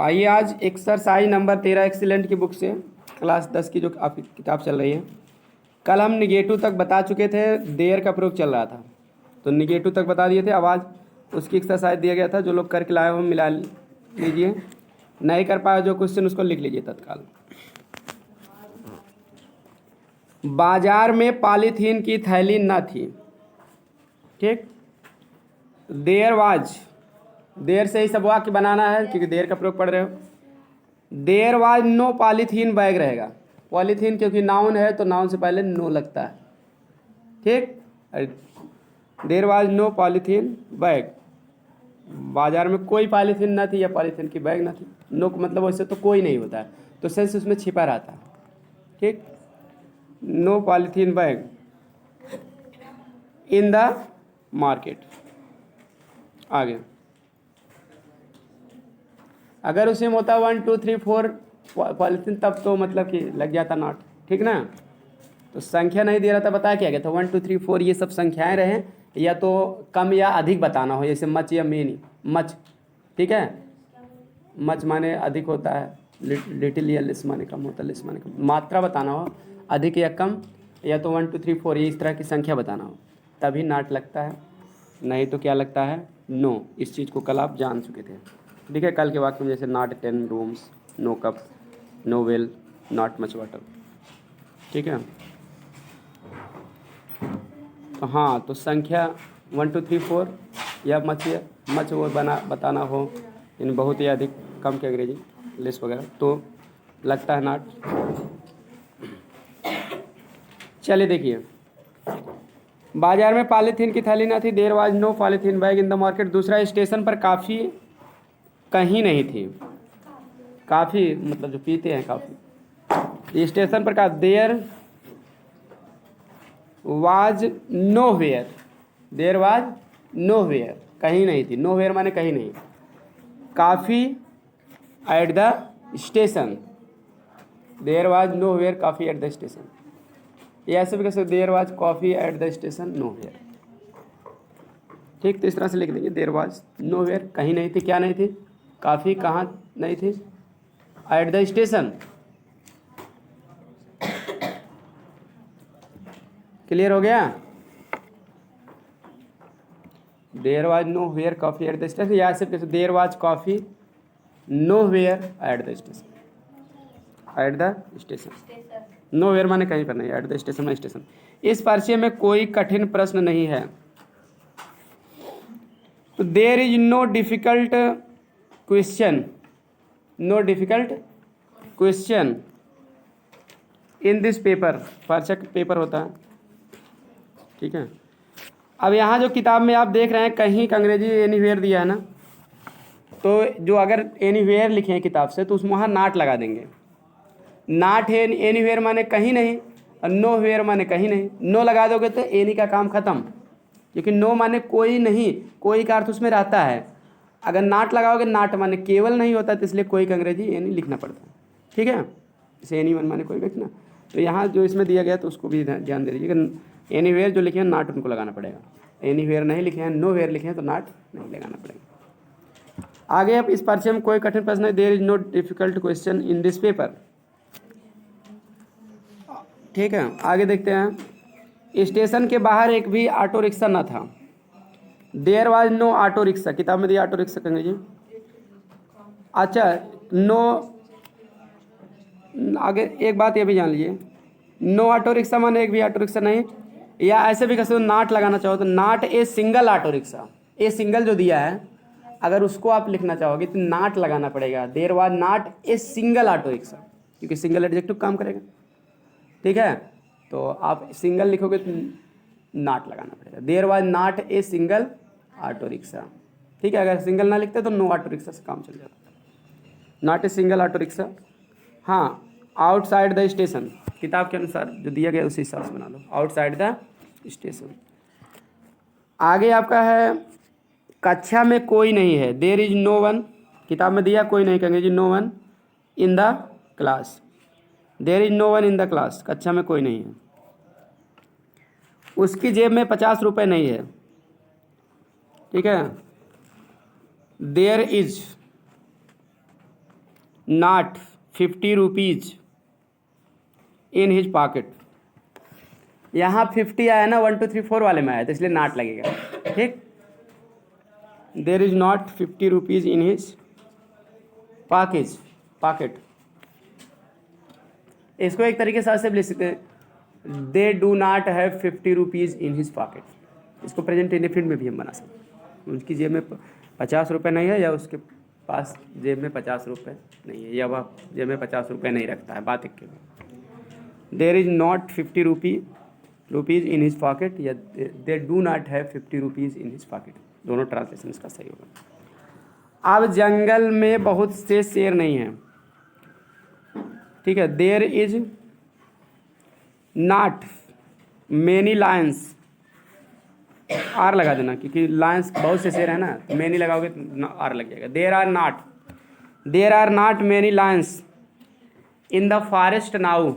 आइए आज exercise number 13 excellent की बुक से क्लास 10 की जो आपकी किताब चल रही है। कल हम निगेटिव तक बता चुके थे, देयर का प्रयोग चल रहा था तो निगेटिव तक बता दिए थे। अब आज उसकी एक्सरसाइज दिया गया था, जो लोग करके लाए हो मिला लीजिए, नहीं कर पाए जो क्वेश्चन उसको लिख लीजिए तत्काल। बाजार में पॉलीथीन की थैली न थी। ठीक, देयर वाज, देर से ही सब वाक्य बनाना है क्योंकि देर का प्रयोग पढ़ रहे हो। There was no polythene bag रहेगा, पॉलीथीन क्योंकि नाउन है तो नाउन से पहले नो लगता है। ठीक, there was no polythene bag, बाजार में कोई पॉलीथीन न थी या पॉलीथीन की बैग न थी। नो का मतलब वैसे तो कोई नहीं होता है, तो सेंस उसमें छिपा रहता है। ठीक, no polythene bag in the market. आगे अगर उसी में होता 1 2 3 4 पॉलीथीन तब तो मतलब कि लग जाता नॉट। ठीक ना, तो संख्या नहीं दे रहा था, बताया क्या गया था 1 2 3 4 ये सब संख्याएं रहे, या तो कम या अधिक बताना हो, जैसे मच या मेनी। मच, ठीक है, मच माने अधिक होता है, लिटिल या लेस माने कम होता है, लेस माने कम। मात्रा बताना हो अधिक या कम, या तो 1 2 3 4 ये इस तरह की संख्या बताना हो तभी नाट लगता है, नहीं तो क्या लगता है नो। इस चीज़ को कल आप जान चुके थे। ठीक है, कल के वाक्य में जैसे not 10 rooms, no cup, no well, not much water. ठीक है, तो हाँ, तो संख्या 1 2 3 4 या मच वो बताना हो, यानी बहुत ही अधिक, कम के अंग्रेजी लेस वगैरह, तो लगता है नॉट। चलिए देखिए, बाजार में पॉलीथीन की थैली न थी, there was no polythene bag in the market. दूसरा, स्टेशन पर काफ़ी कहीं नहीं थी। काफ़ी मतलब जो पीते हैं काफ़ी। स्टेशन पर का there was nowhere, there was nowhere कहीं नहीं थी, नो वेयर माने कहीं नहीं। Coffee at the station, there was nowhere coffee at the station. ये ऐसे भी कैसे, there was coffee at the station nowhere. ठीक, तो इस तरह से लिख देंगे, देयर वाज नो वेयर कहीं नहीं थी। क्या नहीं थी? काफ़ी कहाँ नहीं थी? Eight the station. क्लियर हो गया? There was nowhere coffee at the station, या ऐसे कैसे, there was coffee nowhere at the station, at the station. Nowhere माने कहीं पर नहीं, एट द स्टेशन में स्टेशन। इस परिचय में कोई कठिन प्रश्न नहीं है। तो there is no difficult question, no difficult question in this paper. परिचय पेपर होता है। ठीक है, अब यहाँ जो किताब में आप देख रहे हैं कहीं का अंग्रेजी एनीवेयर दिया है ना, तो जो अगर एनीवेयर लिखे हैं किताब से तो उसमें वहाँ नाट लगा देंगे। नाट है एनीवेयर माने कहीं नहीं, और नो वेयर माने कहीं नहीं। नो लगा दोगे तो एनी का काम खत्म, क्योंकि नो माने कोई नहीं, कोई का अर्थ उसमें रहता है। अगर नाट लगाओगे, नाट माने केवल नहीं होता, तो इसलिए कोई का अंग्रेजी एनी लिखना पड़ता है। ठीक है, जैसे एनी वन माने कोई व्यक्ति ना, तो यहाँ जो इसमें दिया गया तो उसको भी ध्यान दे दीजिएगा। एनी वेयर जो लिखे हैं नाट उनको लगाना पड़ेगा, एनी वेयर नहीं लिखे हैं, नो वेयर लिखे हैं तो नाट नहीं लगाना पड़ेगा। आगे अब इस परिचय में कोई कठिन प्रश्न है, there is no difficult question in this paper. ठीक है, आगे देखते हैं। स्टेशन के बाहर एक भी ऑटो रिक्शा न था। There was no auto rickshaw, किताब में दिया ऑटो रिक्शा कहेंगे जी। अच्छा, नो, आगे एक बात ये भी जान लीजिए, नो ऑटो रिक्शा माने एक भी ऑटो रिक्शा नहीं, या ऐसे भी कैसे नाट लगाना चाहो तो not a single auto rickshaw. A single जो दिया है, अगर उसको आप लिखना चाहोगे तो नाट लगाना पड़ेगा। There was not a single auto rickshaw, क्योंकि सिंगल एडजेक्टिव काम करेगा। ठीक है, तो आप सिंगल लिखोगे तो नाट लगाना पड़ेगा। There was not a single auto rickshaw. ठीक है, अगर सिंगल ना लिखते तो नो ऑटो रिक्शा से काम चल जाता। Not a single auto rickshaw. हाँ, आउटसाइड द स्टेशन, किताब के अनुसार जो दिया गया उसी हिसाब से बना लो, आउटसाइड द स्टेशन। आगे आपका है, कक्षा में कोई नहीं है। देयर इज नो वन, किताब में दिया कोई नहीं कहेंगे जी, no one in the class. There is no one in the class, कक्षा में कोई नहीं है। उसकी जेब में 50 रुपये नहीं है। ठीक है, there is not 50 rupees in his pocket. यहाँ 50 आया ना, 1 2 3 4 वाले में आया तो इसलिए नॉट लगेगा। ठीक, देर is not 50 rupees in his pocket. इसको एक तरीके से ऐसे लिख सकते हैं, दे do not have 50 rupees in his pocket. इसको प्रेजेंट इंडेफिनिट में भी हम बना सकते हैं। उसकी जेब में 50 रुपये नहीं है, या उसके पास जेब में 50 रुपये नहीं है, या वह जेब में 50 रुपये नहीं रखता है, बात एक के। There is not 50 rupees in his pocket, या they do not have 50 rupees in his pocket. दोनों ट्रांसलेशन इसका सही होगा। अब जंगल में बहुत से शेर नहीं हैं। ठीक है, there is not many lions. Are लगा देना, क्योंकि लायंस बहुत से शेर है ना, तो मैनी लगाओगे तो आर लग जाएगा। There are not many lions in the forest now.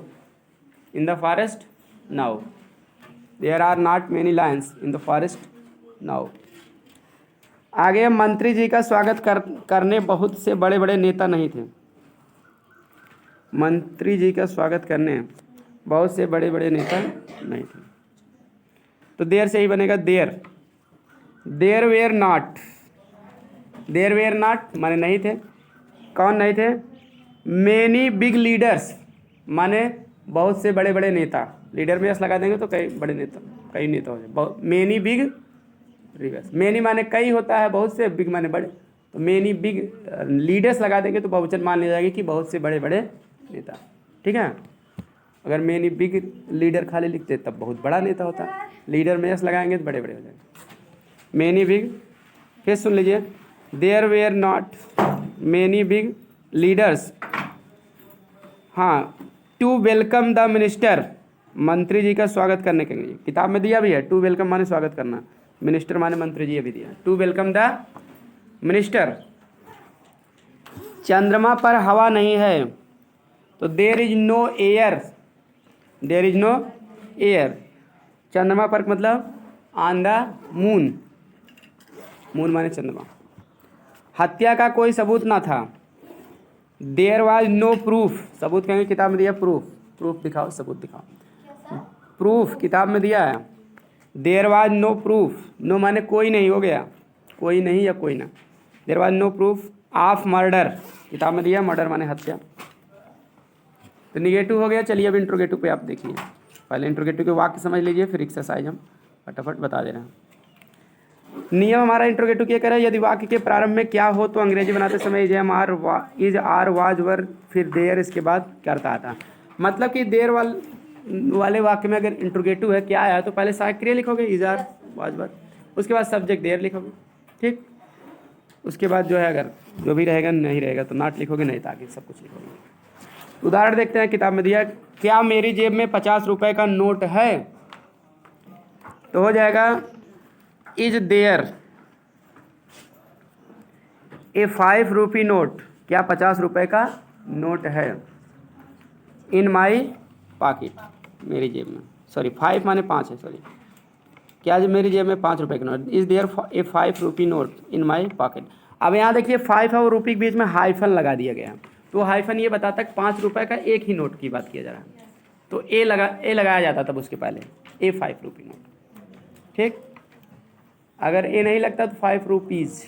There are not many lions in the forest now. आगे, मंत्री जी का स्वागत करने बहुत से बड़े बड़े नेता नहीं थे। मंत्री जी का स्वागत करने बहुत से बड़े बड़े नेता नहीं थे, तो देर से ही बनेगा देर वेयर नॉट माने नहीं थे। कौन नहीं थे? मैनी बिग लीडर्स माने बहुत से बड़े बड़े नेता। लीडर में यस लगा देंगे तो कई नेता हो जाए। मैनी बिग लीडर्स, मैनी माने कई होता है, बहुत से, बिग माने बड़े, तो मैनी बिग लीडर्स लगा देंगे तो बहुवचन मान लिया जाएगा कि बहुत से बड़े बड़े नेता। ठीक है, अगर मैनी बिग लीडर खाली लिखते तब बहुत बड़ा नेता होता। लीडर में यस लगाएंगे तो बड़े बड़े हो जाएंगे। मैनी बिग, फिर सुन लीजिए, there were not many big leaders, हाँ, टू वेलकम द मिनिस्टर, मंत्री जी का स्वागत करने के लिए। किताब में दिया भी है, टू वेलकम माने स्वागत करना, मिनिस्टर माने मंत्री जी, अभी दिया, टू वेलकम द मिनिस्टर। चंद्रमा पर हवा नहीं है, तो देर इज नो एयर। चंद्रमा पर मतलब ऑन द मून माने चंद्रमा। हत्या का कोई सबूत ना था, देयर वाज नो प्रूफ। सबूत कहेंगे, किताब में दिया प्रूफ दिखाओ, सबूत दिखाओ। प्रूफ किताब में दिया है, there was no proof. No माने कोई नहीं, हो गया कोई नहीं या कोई ना। There was no proof of murder, किताब में दिया मर्डर माने हत्या। तो निगेटिव हो गया। चलिए अब इंट्रोगेटिव पे आप देखिए। पहले इंट्रोगेटिव के वाक्य समझ लीजिए, फिर एक्सरसाइज हम फटाफट बता दे रहे हैं। नियम हमारा इंट्रोगेटिव क्या करे, यदि वाक्य के प्रारंभ में क्या हो तो अंग्रेजी बनाते समय इज आर वाज वर, फिर देयर, इसके बाद करता आता। मतलब कि देर वाले वाक्य में अगर इंट्रोगेटिव है, क्या आया, तो पहले सहायक क्रिया लिखोगे इज आर वाज वर, उसके बाद सब्जेक्ट देयर लिखोगे। ठीक, उसके बाद जो है अगर जो भी रहेगा नहीं रहेगा तो नॉट लिखोगे, नहीं तो आगे सब कुछ लिखोगे। उदाहरण देखते हैं, किताब में दिया, क्या मेरी जेब में 50 रुपए का नोट है, तो हो जाएगा is there a 5 rupee note, क्या 50 रुपए का नोट है इन माई पॉकेट, मेरी जेब में। सॉरी 5 माने 5 है, सॉरी, क्या मेरी जेब में 5 रुपए का नोट, is there a 5 rupee note in my pocket. अब यहाँ देखिए 5 और रुपये के बीच में हाइफन लगा दिया गया, तो हाइफन ये बताता है 5 रुपए का एक ही नोट की बात किया जा रहा है, तो ए लगाया जाता तब उसके पहले, ए 5 रुपी नोट। ठीक, अगर ए नहीं लगता तो 5 रुपीज़,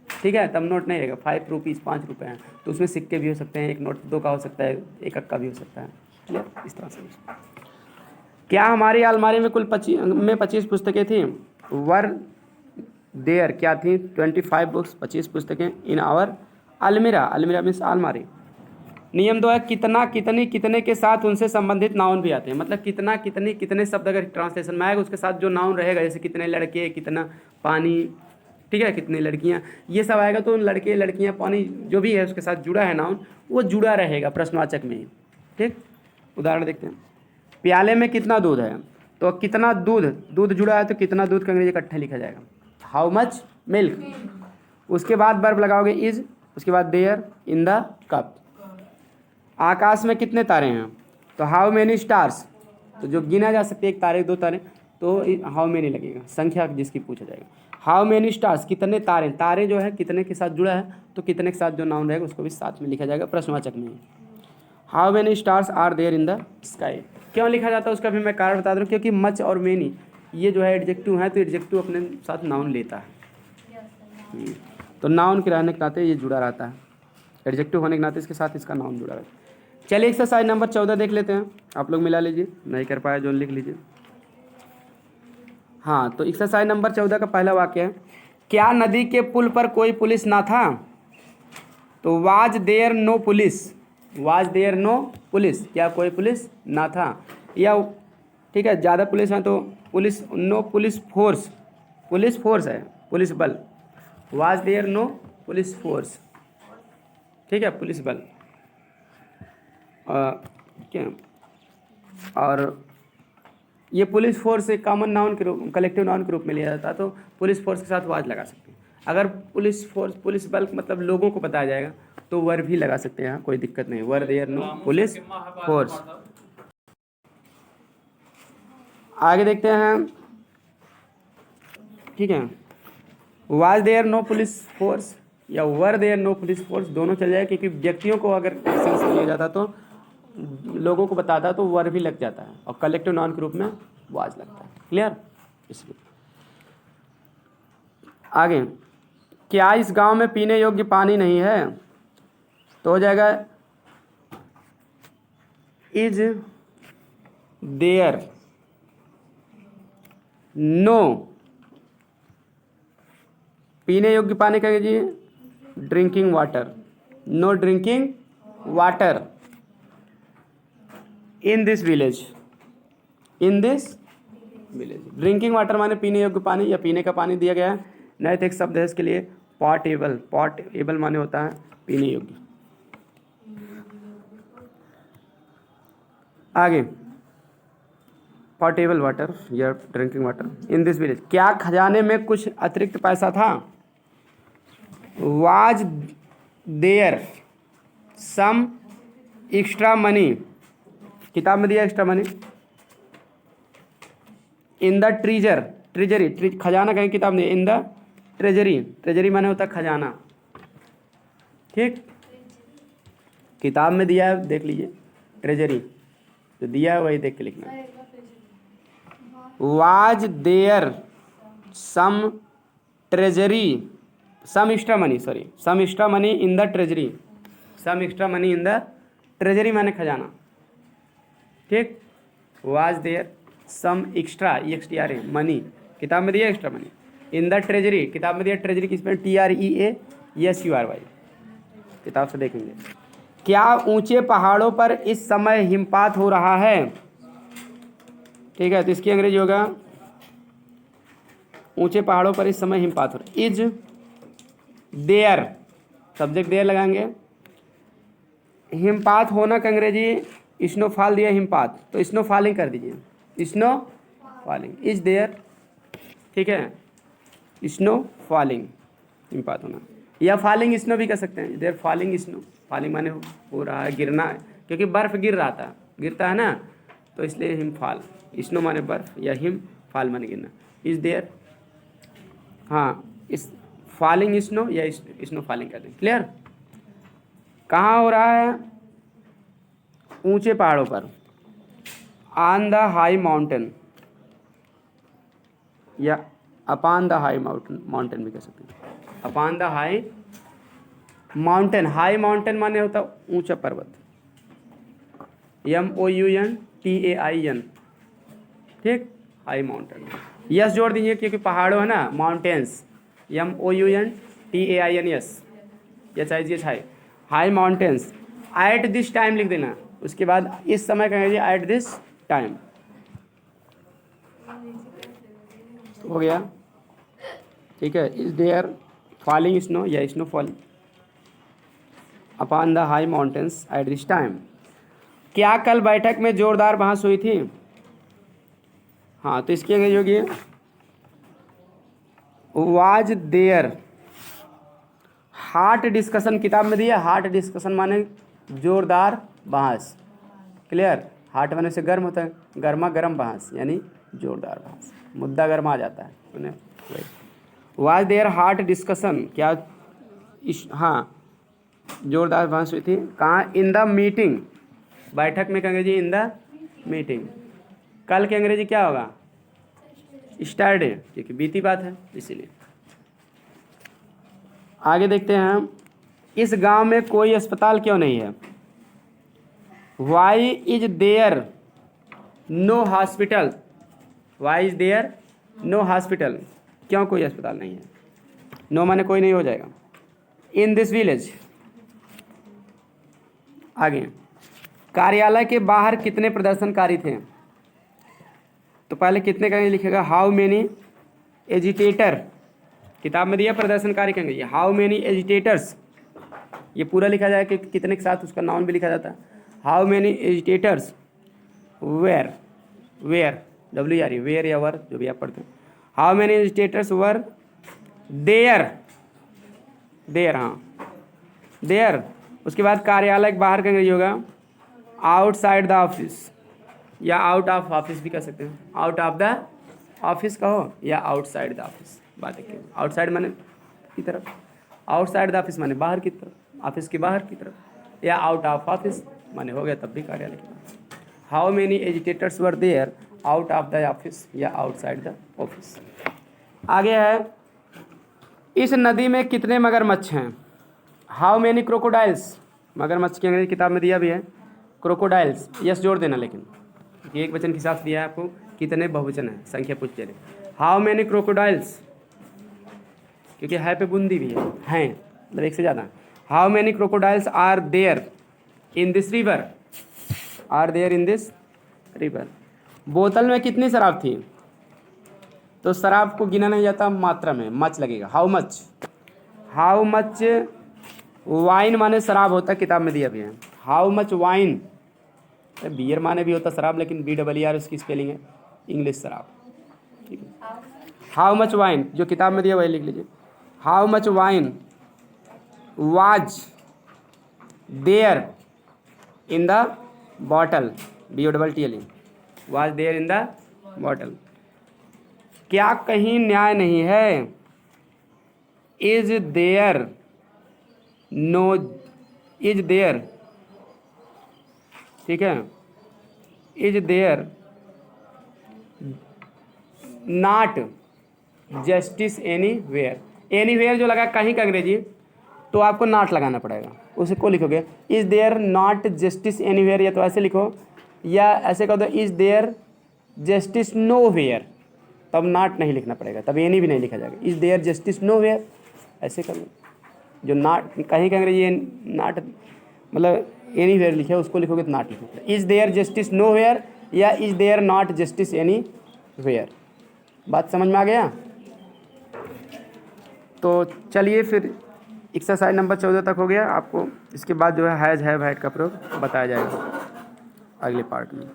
ठीक है, तब नोट नहीं रहेगा। 5 रुपीज़ 5 रुपये हैं, तो उसमें सिक्के भी हो सकते हैं, एक नोट 2 का हो सकता है, एक अक्का भी हो सकता है। क्लियर, इस तरह से। क्या हमारी अलमारी में कुल 25 पुस्तकें थी, वर देयर क्या थी 25 बुक्स, 25 पुस्तकें इन आवर अलमीरा, अलमीरा मीन्स अलमारी। नियम 2 है, कितना, कितनी, कितने के साथ उनसे संबंधित नाउन भी आते हैं। मतलब कितना, कितनी, कितने शब्द अगर ट्रांसलेशन में आएगा उसके साथ जो नाउन रहेगा, जैसे कितने लड़के, कितना पानी, ठीक है, कितनी लड़कियां, ये सब आएगा तो लड़के लड़कियां पानी जो भी है उसके साथ जुड़ा है नाउन, वो जुड़ा रहेगा प्रश्नवाचक में ही। ठीक, उदाहरण देखते हैं, प्याले में कितना दूध है, तो कितना दूध जुड़ा है तो कितना दूध का अंग्रेजी इकट्ठा लिखा जाएगा, हाउ मच मिल्क। उसके बाद वर्ब लगाओगे इज, उसके बाद देयर इन द कप। आकाश में कितने तारे हैं, तो हाउ मेनी स्टार्स, तो जो गिना जा सकते, एक तारे 2 तारे, तो हाउ मेनी लगेगा, संख्या जिसकी पूछा जाएगा। हाउ मेनी स्टार्स, कितने तारे, तारे जो है कितने के साथ जुड़ा है, तो कितने के साथ जो नाउन रहेगा उसको भी साथ में लिखा जाएगा, प्रश्नवाचक में। How many stars are there in the sky, क्यों लिखा जाता है उसका भी मैं कारण बता दूँ, क्योंकि मच और मेनी ये जो है एडजेक्टिव है, तो एडजेक्टिव अपने साथ नाउन लेता है। तो नाउन के रहने के नाते ये जुड़ा रहता है, एडजेक्टिव होने के नाते इसके साथ इसका नाउन जुड़ा रहता है। चलिए एक्सरसाइज नंबर 14 देख लेते हैं, आप लोग मिला लीजिए, नहीं कर पाए जो लिख लीजिए। हाँ, तो एक्सरसाइज नंबर 14 का पहला वाक्य है, क्या नदी के पुल पर कोई पुलिस ना था, तो was there no police, was there no police, क्या कोई पुलिस ना था, या ठीक है ज़्यादा पुलिस है तो police, no police force, police force है, पुलिस बल, was there no police force, ठीक है, पुलिस बल। क्या, और ये पुलिस फोर्स एक कॉमन नाउन के रूप, कलेक्टिव नाउन के रूप में लिया जाता है, तो पुलिस फोर्स के साथ वाज लगा सकते हैं। अगर पुलिस फोर्स, पुलिस बल मतलब लोगों को बताया जाएगा तो वर भी लगा सकते हैं, यहाँ कोई दिक्कत नहीं, were there no police force. आगे देखते हैं, ठीक है, was there no police force या were there no police force दोनों चल जाए, क्योंकि व्यक्तियों को अगर सेंस लिया जाता तो लोगों को बताता तो वर भी लग जाता है, और कलेक्टिव नाउन के रूप में वाज लगता है। क्लियर, इसलिए आगे, क्या इस गांव में पीने योग्य पानी नहीं है, तो हो जाएगा इज देयर नो, पीने योग्य पानी का कीजिए drinking water, no drinking water in this village, in this village. Drinking water माने पीने योग्य पानी या पीने का पानी दिया गया है, नहीं तो एक शब्द है इसके लिए पॉटेबल, पॉटेबल माने होता है पीने योग्य। आगे, पॉटेबल वाटर या drinking water in this village, क्या खजाने में कुछ अतिरिक्त पैसा था, was there some extra money, किताब में दिया extra money, in the treasure, treasury, खजाना कहीं किताब में, इन द ट्रेजरी, ट्रेजरी माने होता है खजाना, ठीक, किताब में दिया है देख लीजिए, ट्रेजरी तो दिया है वही देख के लिखना। Was there some treasury, some extra money, sorry some extra money in the treasury, some extra money in the treasury माने खजाना, ठीक, was there some extra, EXTRA money, किताब में दिया extra money, in the treasury, किताब में दिया treasury किस में, TREASURY, किताब से देखेंगे। क्या ऊंचे पहाड़ों पर इस समय हिमपात हो रहा है, ठीक है, तो इसकी अंग्रेजी होगा ऊंचे पहाड़ों पर इस समय हिमपात हो रहा है, इज देयर, सब्जेक्ट देयर लगाएंगे, हिमपात होना का अंग्रेजी स्नोफॉल दिया, हिमपात तो स्नो फॉलिंग कर दीजिए, स्नो फॉलिंग, इज देयर, ठीक है, स्नो फॉलिंग, हिमपात होना, या फॉलिंग स्नो भी कर सकते हैं, देयर फॉलिंग स्नो, फॉलिंग माने हो रहा है, गिरना है, क्योंकि बर्फ गिर रहा था, गिरता है ना, तो इसलिए हिमफॉल, स्नो माने बर्फ या हिम, फॉल माने गिरना, इज देयर, हाँ, इस फॉलिंग स्नो या स्नो फॉलिंग कर दें। क्लियर, कहाँ हो रहा है, ऊंचे पहाड़ों पर, ऑन द हाई माउंटेन या upon the high mountain, mountain भी कह सकते हैं, upon the high mountain, high mountain माने होता ऊंचा पर्वत, MOUNTAIN, ठीक, हाई माउंटेन, यस जोड़ दीजिए क्योंकि पहाड़ों है ना, mountains, MOUNTAIN, yes, high mountains, at this time लिख देना, उसके बाद इस समय कहेंगे एट दिस टाइम, हो गया, ठीक है, इज देयर फॉलिंग स्नो या snow falling upon the high mountains at this time. क्या कल बैठक में जोरदार बहस हुई थी, हाँ, तो इसकी अंग्रेजी होगी वाज देयर हार्ट डिस्कशन, किताब में दिया हार्ट डिस्कशन माने जोरदार बहस। क्लियर, हार्ट माने से गर्म होता है, गर्मा गर्म बहस यानी जोरदार भांस, मुद्दा गर्मा जाता है उन्हें। वाज देयर हार्ट डिस्कशन, क्या हाँ जोरदार भांस हुई थी कहाँ? इन द मीटिंग, बैठक में, अंग्रेजी इन द मीटिंग। कल के अंग्रेजी क्या होगा? स्टारडे, क्योंकि बीती बात है इसीलिए। आगे देखते हैं हम, इस गांव में कोई अस्पताल क्यों नहीं है? Why is there no hospital, why is there no hospital, क्यों कोई अस्पताल नहीं है? नो माने कोई नहीं हो जाएगा। इन दिस विलेज। आगे, कार्यालय के बाहर कितने प्रदर्शनकारी थे? तो पहले कितने का लिखेगा? हाउ मेनी एजिटेटर, किताब में दिया प्रदर्शनकारी कहेंगे, हाउ मेनी एजिटेटर्स, ये पूरा लिखा जाए कि कितने के साथ उसका नाउन भी लिखा जाता है। How many agitators were, were WR, were या वर जो भी आप पढ़ते हैं। How many agitators were there, there, हाँ देयर। उसके बाद कार्यालय के बाहर का अंग्रेजी होगा आउटसाइड द ऑफिस, या आउट ऑफ ऑफिस भी कह सकते हैं। आउट ऑफ द ऑफिस कहो या आउटसाइड द ऑफिस, बात है। आउटसाइड माने की तरफ, आउटसाइड द ऑफिस माने बाहर की तरफ, ऑफिस के बाहर की तरफ, या आउट ऑफ ऑफिस माने हो गया तब भी कार्यालय के बाहर। How many agitators were there out of the office या आउटसाइड द ऑफिस। आगे है, इस नदी में कितने मगरमच्छ हैं? हाउ मेनी क्रोकोडाइल्स, मगरमच्छ की अंग्रेजी किताब में दिया भी है क्रोकोडाइल्स, यस जोड़ देना, लेकिन एक वचन के हिसाब से दिया है आपको, कितने बहुवचन है, संख्या पूछ दे रहे। हाउ मेनी क्रोकोडाइल्स, क्योंकि है पे बूंदी भी है मतलब एक से ज़्यादा। How many crocodiles are there in this river, are there in this river. बोतल में कितनी शराब थी? तो शराब को गिना नहीं जाता, मात्रा में मच लगेगा। How much, how much wine माने शराब होता है, किताब में दिया भी है। हाउ मच वाइन, बियर माने भी होता शराब, लेकिन BER उसकी स्पेलिंग है इंग्लिश शराब, ठीक है। हाउ मच वाइन जो किताब में दिया वही लिख लीजिए। How much wine was there in the bottle, BOTTLE, was there in the bottle. क्या कहीं न्याय नहीं है? Is there no, is there, ठीक है, is there not justice anywhere. Anywhere जो लगा कहीं का अंग्रेजी, तो आपको नॉट लगाना पड़ेगा, उसे को लिखोगे is there not justice anywhere, या तो ऐसे लिखो, या ऐसे कह दो is there justice nowhere, तब नॉट नहीं लिखना पड़ेगा, तब एनी भी नहीं लिखा जाएगा। Is there justice nowhere, ऐसे कर लो। जो नॉट कहीं का अंग्रेजी नॉट मतलब एनी वेयर लिखे उसको लिखोगे तो नॉट लिखोगे। Is there justice nowhere या is there not justice anywhere. बात समझ में आ गया? तो चलिए फिर एक्सरसाइज नंबर 14 तक हो गया। आपको इसके बाद जो है हैज़ हैव हैड का प्रयोग बताया जाएगा अगले पार्ट में।